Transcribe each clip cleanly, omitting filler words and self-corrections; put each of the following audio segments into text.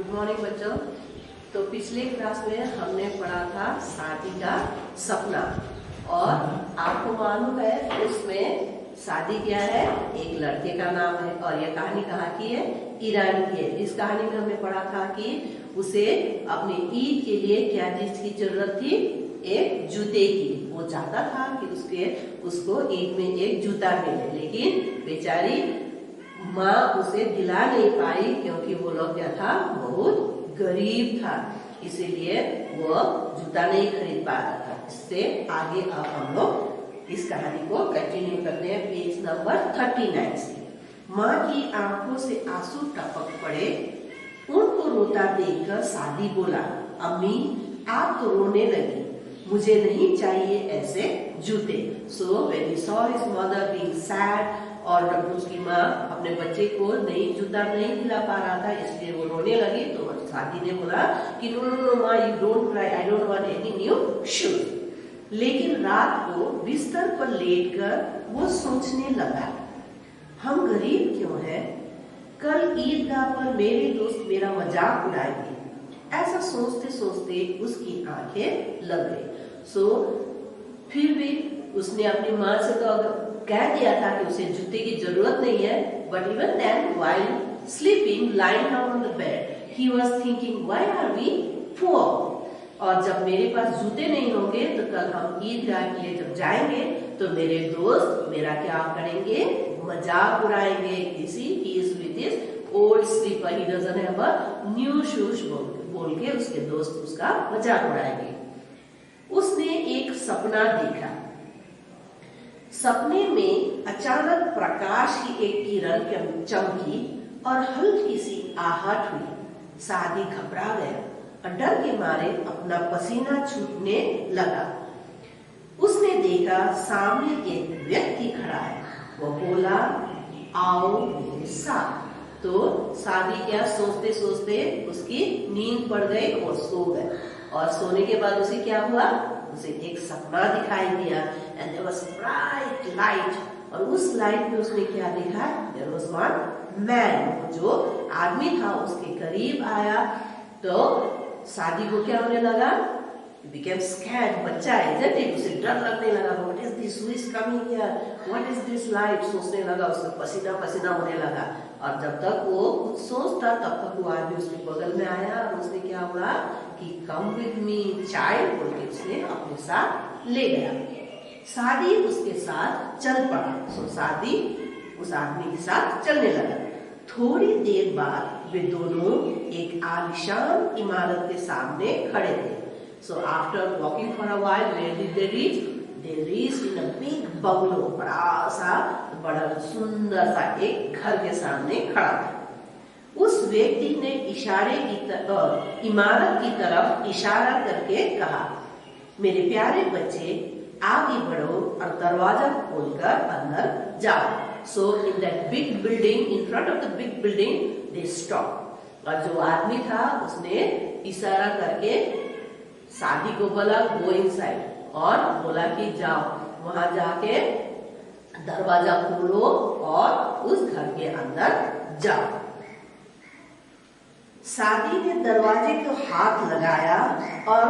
Good morning बच्चों। तो पिछले क्लास में हमने पढ़ा था शादी का सपना, और आपको मालूम है उसमें शादी क्या है, एक लड़के का नाम है, और यह कहानी कहाँ की है, ईरान की है। इस कहानी में हमने पढ़ा था कि उसे अपने ईद के लिए क्या चीज की जरूरत थी, एक जूते की। वो चाहता था कि उसको ईद में एक जूता मिले, लेकिन बेचारी माँ उसे दिला नहीं पाई क्योंकि वो लोग क्या था, बहुत गरीब था, इसीलिए वो जूता नहीं खरीद पा रहा था। इससे आगे अब हम लोग इस कहानी को कंटिन्यू करते हैं पेज नंबर 39 से। माँ की आंखों से आंसू टपक पड़े। उनको रोता देखकर सादी बोला, अम्मी आप तो रोने लगी, मुझे नहीं चाहिए ऐसे जूते। So when he saw his mother being sad, और जब उसकी माँ अपने बच्चे को नई जूता नहीं दिला पा रहा था इसलिए वो रोने लगी, तो सादी ने बोला कि नो नो नो माँ, you don't cry, I don't want any new shoes. लेकिन रात को बिस्तर पर लेटकर वो सोचने लगा, हम गरीब क्यों हैं, कल ईदगाह पर मेरे दोस्त मेरा मजाक उड़ाएंगे। ऐसा सोचते सोचते उसकी आंखें लग गई। सो फिर भी उसने अपनी माँ से तो कह दिया था कि उसे जूते की जरूरत नहीं है, but even then while sleeping lying down on the bed he was thinking, why are we poor, और जब मेरे पास जूते नहीं होंगे तो कल हम ईदगाह के लिए जब जाएंगे तो मेरे दोस्त मेरा क्या करेंगे, मजाक उड़ाएंगे। इसी he is with his old slipper, he doesn't have a new shoes बोल के उसके दोस्त उसका मजाक उड़ाएंगे। उसने एक सपना देखा। सपने में अचानक प्रकाश की एक किरण चमकी और हल्की सी आहट हुई। सादी घबरा गया और डर के मारे अपना पसीना छूटने लगा। उसने देखा सामने एक व्यक्ति खड़ा है। वो बोला, आओ मेरे साथ। तो सादी क्या सोचते सोचते उसकी नींद पड़ गई और सो गए, और सोने के बाद उसे क्या हुआ, उसे एक सपना दिखाई दिया, and there was bright light, और उस लाइट में उसने क्या देखा, देयर वाज वन मैन, जो आदमी था उसके करीब आया। तो सादी को क्या होने लगा, became scared, बच्चा है उसे डर लगने लगा, what is this, who is coming here, what is this light, सोचने लगा, उसका पसीना पसीना होने लगा। और जब तक वो कुछ सोचता तब तक वो आदमी उसके बगल में आया और उसने क्या बोला कि come with me child, बोल के उसने अपने साथ ले गया। सादी उसके साथ चल पड़ा। सो सादी उस आदमी के साथ चलने लगा। थोड़ी देर बाद वे दोनों एक आलीशान इमारत के सामने खड़े थे। So after walking for a while, where did they reach? They reached in a big bungalow, बड़ा सुंदर सा एक घर के सामने खड़ा था। उस व्यक्ति ने इमारत की तरफ इशारा करके कहा, मेरे प्यारे बच्चे आगे बढ़ो और दरवाजा खोलकर अंदर जाओ। So in that big building, in front of the big building, they stopped. और जो आदमी था उसने इशारा करके सादी को बोला गो इनसाइड, और बोला कि जाओ वहां जाके दरवाजा खोलो और उस घर के अंदर जाओ। सादी ने दरवाजे को हाथ लगाया और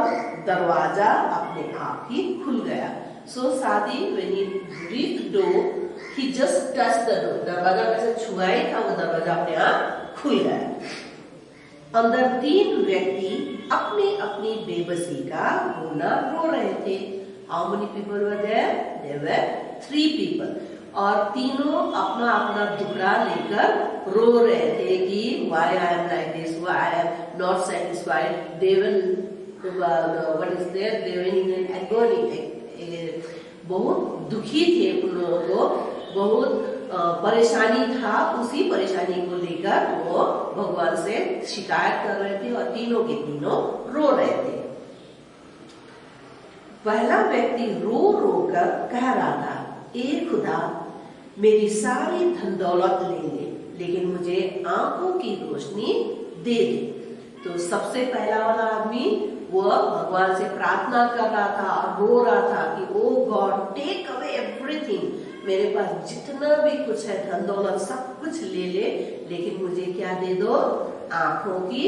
दरवाजा अपने आप ही खुल गया। सो सादी when he reached the door, he just touched the door. दरवाजा कैसे छुआ ही था, वो दरवाजा अपने आप खुल गया। अंदर तीन व्यक्ति अपनी अपनी बेबसी का रोना रो रहे थे। How many people were there? There were 3 people. और तीनों अपना अपना दुखड़ा लेकर रो रहे थे कि why I am like this, why I am not satisfied. They were what is there? They were in agony. बहुत दुखी थे, उन लोगों को बहुत परेशानी था। उसी परेशानी को लेकर वो भगवान से शिकायत कर रहे थे और तीनों के तीनों रो रहे थे। पहला व्यक्ति रो रो कर कह रहा था, ए खुदा मेरी सारी धन दौलत ले ले, लेकिन मुझे आंखों की रोशनी दे दे। तो सबसे पहला वाला आदमी वो भगवान से प्रार्थना कर रहा था और रो रहा था कि ओ गॉड टेक अवे एवरीथिंग, मेरे पास जितना भी कुछ है धन दौलत सब कुछ ले ले, लेकिन मुझे क्या दे दो, आंखों की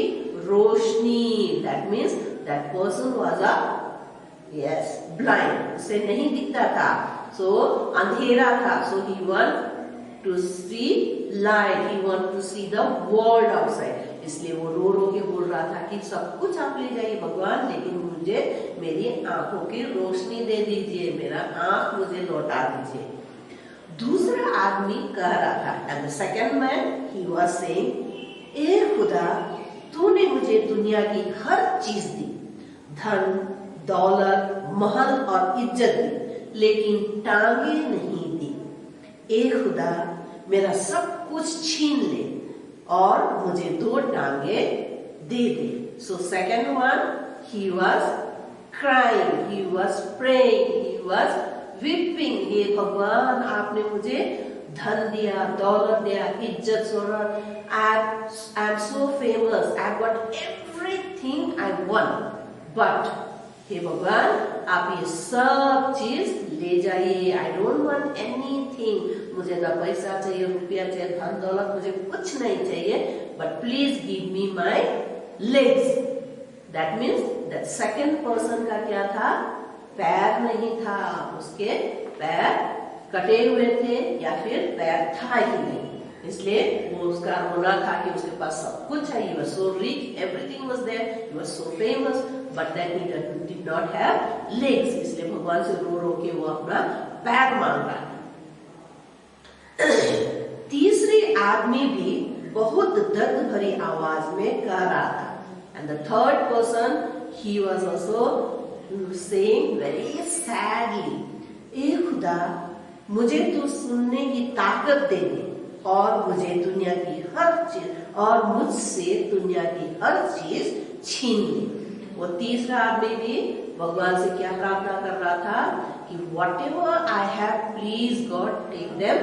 रोशनी, that means that person was a yes blind, उसे नहीं दिखता था, सो अंधेरा था, so he want to see light, he want to see the world outside, इसलिए वो रो रो के बोल रहा था कि सब कुछ आप ले जाइए भगवान, लेकिन मुझे मेरी आंखों की रोशनी दे दीजिए, मेरा आंख मुझे लौटा दीजिए। दूसरा आदमी कह रहा था, and the second man he was saying, ए खुदा, तूने मुझे दुनिया की हर चीज दी, धन दौलत महल और इज्जत दी, लेकिन टांगे नहीं दी। ए खुदा, मेरा सब कुछ छीन ले और मुझे 2 टांगे दे दे। So second one, he was crying, he was praying, he was weeping, हे भगवान आपने मुझे धन दिया, दौलत दिया, इज्जत, शोहरत, I am so famous, I got everything I want, but हे भगवान आप ये सब चीज ले जाइए, आई डोंट वांट एनीथिंग, मुझे ना पैसा चाहिए, रुपया चाहिए, धन दौलत, मुझे कुछ नहीं चाहिए, but please give me my legs. That means that second person का क्या था, पैर नहीं था, उसके पैर कटे हुए थे या फिर पैर था ही नहीं, इसलिए वो उसका रोना था कि उसके पास सब कुछ है, he was so rich, everything was there, he was so famous, but then he did not have legs, इसलिए भगवान से रो रो के वो अपना पैर मांग रहा था। तीसरी आदमी भी बहुत दर्द भरी आवाज में कह रहा था, and the third person he was also saying very sadly, ए खुदा, मुझे तू सुनने की ताकत दे दे और मुझे दुनिया की हर चीज और मुझसे दुनिया की हर चीज छीन ले। वो तीसरा आदमी भी भगवान से क्या प्रार्थना कर रहा था कि whatever I have, please God take them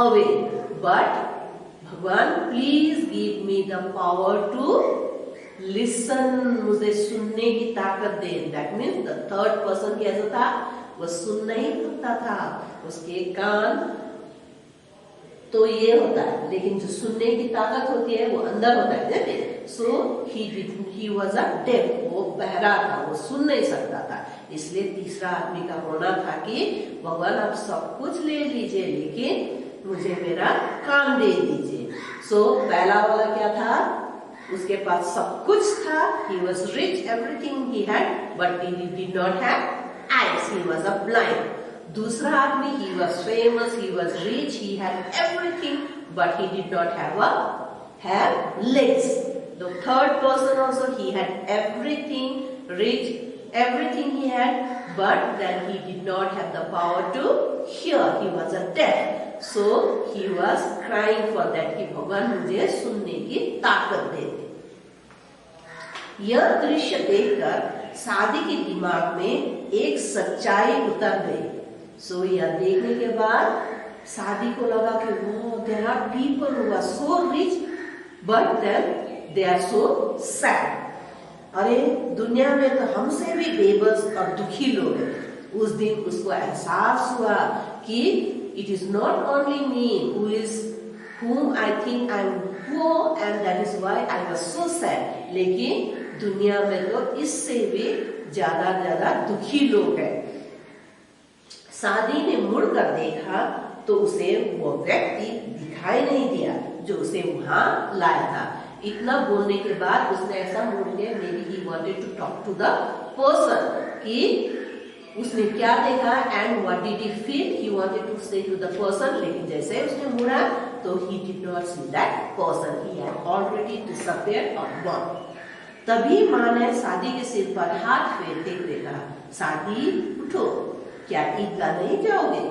away, but भगवान please give me the power to listen, मुझे सुनने की ताकत दे। That means the third person कैसा था, वो सुन नहीं सकता था, उसके कान तो ये होता है, लेकिन जो सुनने की ताकत होती है वो अंदर होता है। सो ही वाज अ डेफ, वो बहरा था, वो सुन नहीं सकता था, इसलिए तीसरा आदमी का होना था कि भगवान आप सब कुछ ले लीजिए, लेकिन मुझे मेरा कान दे दीजिए। सो पहला वाला क्या था, उसके पास सब कुछ था, he was rich, everything he had, but he did not have eyes, he was a blind. दूसरा आदमी, he was famous, he was rich, he had everything, but he did not have legs. The third person also, he had everything, rich, everything he had, but then he did not have the power to hear, he was a deaf. So he was crying for that कि भगवान मुझे सुनने की ताकत दे दे। यह दृश्य देखकर सादी के दिमाग में एक सच्चाई उतर गई। सो यह देखने के बाद सादी को लगा कि वो there are people who are so rich but then they are so sad. अरे दुनिया में तो हमसे भी बेबस और दुखी लोग हैं। उस दिन उसको एहसास हुआ कि it is not only me whom I think I'm poor and that is why I was so sad, लेकिन दुनिया में तो इससे भी ज्यादा दुखी लोग हैं। सादी ने मुड़कर देखा तो उसे वो व्यक्ति दिखाई नहीं दिया जो उसे वहां लाया था। इतना बोलने के बाद उसने ऐसा मुड़ के maybe he wanted to talk to the person कि उसने क्या देखा and what did he feel, he wanted to say to the person, लेकिन जैसे ही उसने मुड़ा तो he did not see that person, he had already disappeared और गॉन। तभी माँ ने सादी के सिर पर हाथ फेरते हुए कहा, सादी उठो, क्या ईदगाह नहीं जाओगे,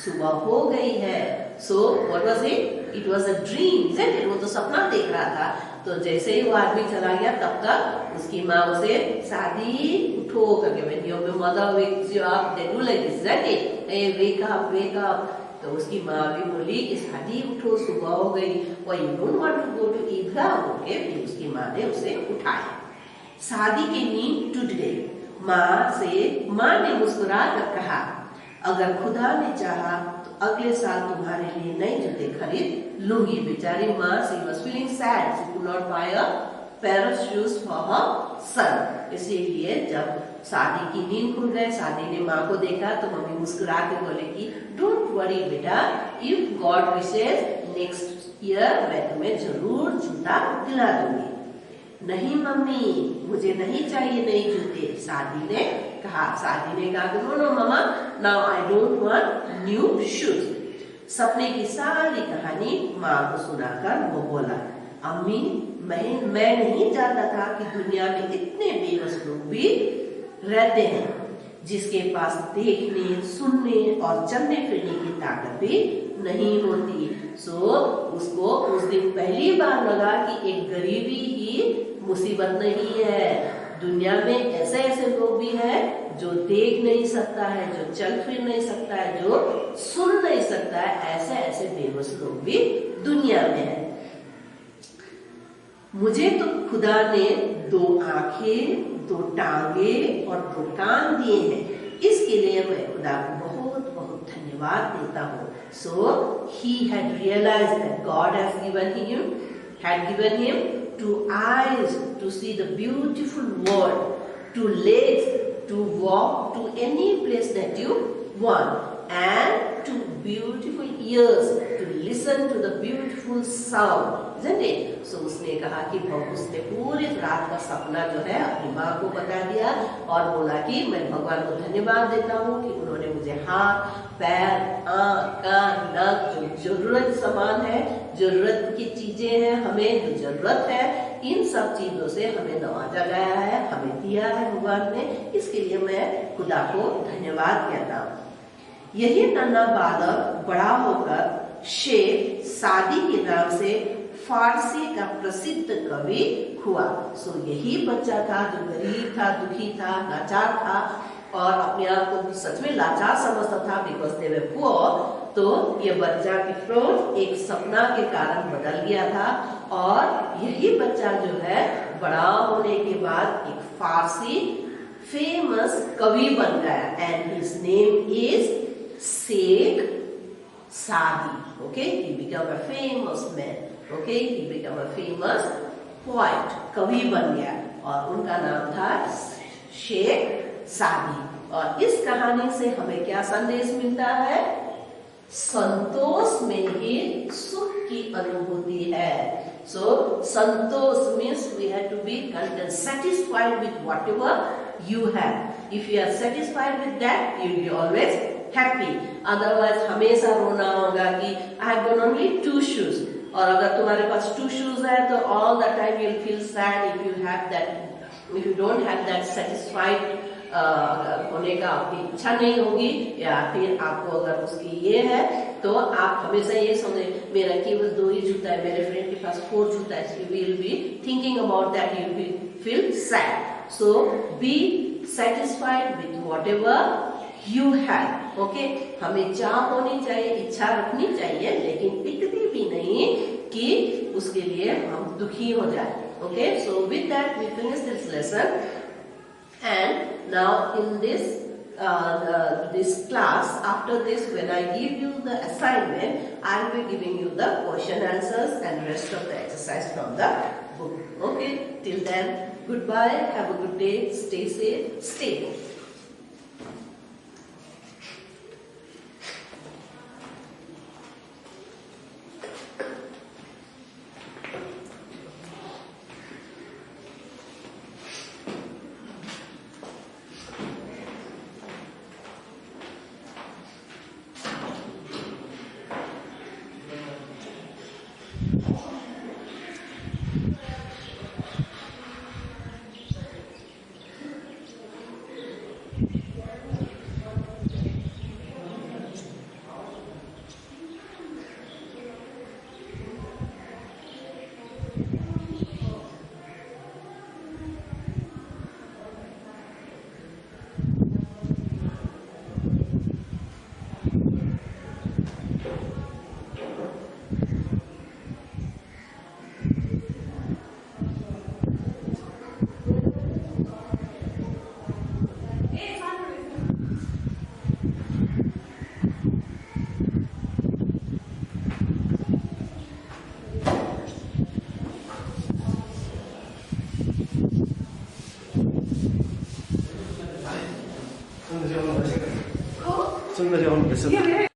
सुबह हो गई है। So what was it, it was a dream, isn't it, वो तो सपना देख रहा था। तो जैसे ही वो आदमी चला गया तब तक उसकी माँ उसे सादी उठो करके, when your mother wakes you up they do like this, isn't it? Hey wake up, wake up। तो उसकी माँ भी बोली कि सादी उठो, सुबह हो गई, और you don't want to go to Eidgah, okay. फिर उसकी माँ ने उसे उठाया। सादी की नींद टूट गई। माँ ने मुस्कुरा कर कहा, अगर खुदा ने चाहा तो अगले साल तुम्हारे लिए नए जूते खरीद लूंगी। बेचारी माँ, she was feeling sad, she could not buy a pair of shoes for her son. इसीलिए जब शादी की नींद खुल गए, शादी ने माँ को देखा तो मम्मी मुस्कुरा के बोले कि डोंट वरी बेटा, if God wishes next year मैं तुम्हें जरूर जूता दिला दूंगी। नहीं मम्मी, मुझे नहीं चाहिए नए जूते, शादी ने कहा कि no no mama, now I don't want new shoes. सपने की सारी कहानी माँ को सुनाकर वो बोला, अम्मी मैं नहीं जानता था कि दुनिया में इतने बेबस लोग भी रहते हैं जिसके पास देखने, सुनने और चलने फिरने की ताकत भी नहीं होती। उसको उस दिन पहली बार लगा कि एक गरीबी ही मुसीबत नहीं है, दुनिया में ऐसे लोग भी हैं जो देख नहीं सकता है, जो चल फिर नहीं सकता है, जो सुन नहीं सकता है, ऐसे बेबस लोग भी दुनिया में हैं। मुझे तो खुदा ने 2 आंखें, 2 टांगे और 2 कान दिए हैं, इसके लिए मैं खुदा को बहुत बहुत धन्यवाद देता हूँ। So he had realized that God had given him 2 eyes to see the beautiful world, 2 legs to walk to any place that you want, and 2 beautiful ears to listen to the beautiful sound, isn't it? So उसने कहा कि उसने पूरी रात का सपना जो है अपनी माँ को बता दिया और बोला कि मैं भगवान को धन्यवाद देता हूँ कि उन्होंने मुझे हाथ, पैर, आँख, कान, नाक, जो जरूरत सामान है, जरूरत की चीजें हैं, हमें जो जरूरत है, इन सब चीजों से हमें नवाजा गया है, हमें दिया है भगवान ने। इसके लिए मैं खुदा को धन्यवाद कहता हूँ। यही नन्हा बालक बड़ा होकर शेख सादी के नाम से फारसी का प्रसिद्ध कवि हुआ। यही बच्चा था जो गरीब था, दुखी था, लाचार था और अपने आप को सच में लाचार समझता था, बिकॉज दे वर पुअर। तो ये बच्चा की फ्रोज एक सपना के कारण बदल गया था और यही बच्चा जो है बड़ा होने के बाद एक फारसी फेमस कवि बन गया, and his name is Sheikh Saadi. Okay, he became a famous man. Okay, he became a famous poet. कवि बन गया और उनका नाम था शेख सादी। और इस कहानी से हमें क्या संदेश मिलता है? संतोष में ही सुख की अनुभूति है। संतोष means we have to be content, satisfied with whatever you have. If you are satisfied with that, you will be always happy. Otherwise हमेशा रोना होगा कि I have got only 2 shoes, और अगर तुम्हारे पास 2 shoes है तो all the time you will feel sad if you don't have that satisfied होने का आपकी इच्छा नहीं होगी, या फिर आपको अगर उसकी ये है तो आप हमेशा ये समझे मेरा केवल 2 ही जूता है, मेरे फ्रेंड के पास 4 जूता है, you will be thinking about that, you will feel sad. So be satisfied with whatever you have. Okay, हमें चाह होनी चाहिए, इच्छा रखनी चाहिए, लेकिन इतनी भी नहीं कि उसके लिए हम दुखी हो जाए. Okay, so with that we finish this lesson, and now in this class, after this, when I give you the assignment, I will be giving you the question answers and rest of the exercise from the book. Okay, till then, goodbye, have a good day, stay safe, stay home. सुंदर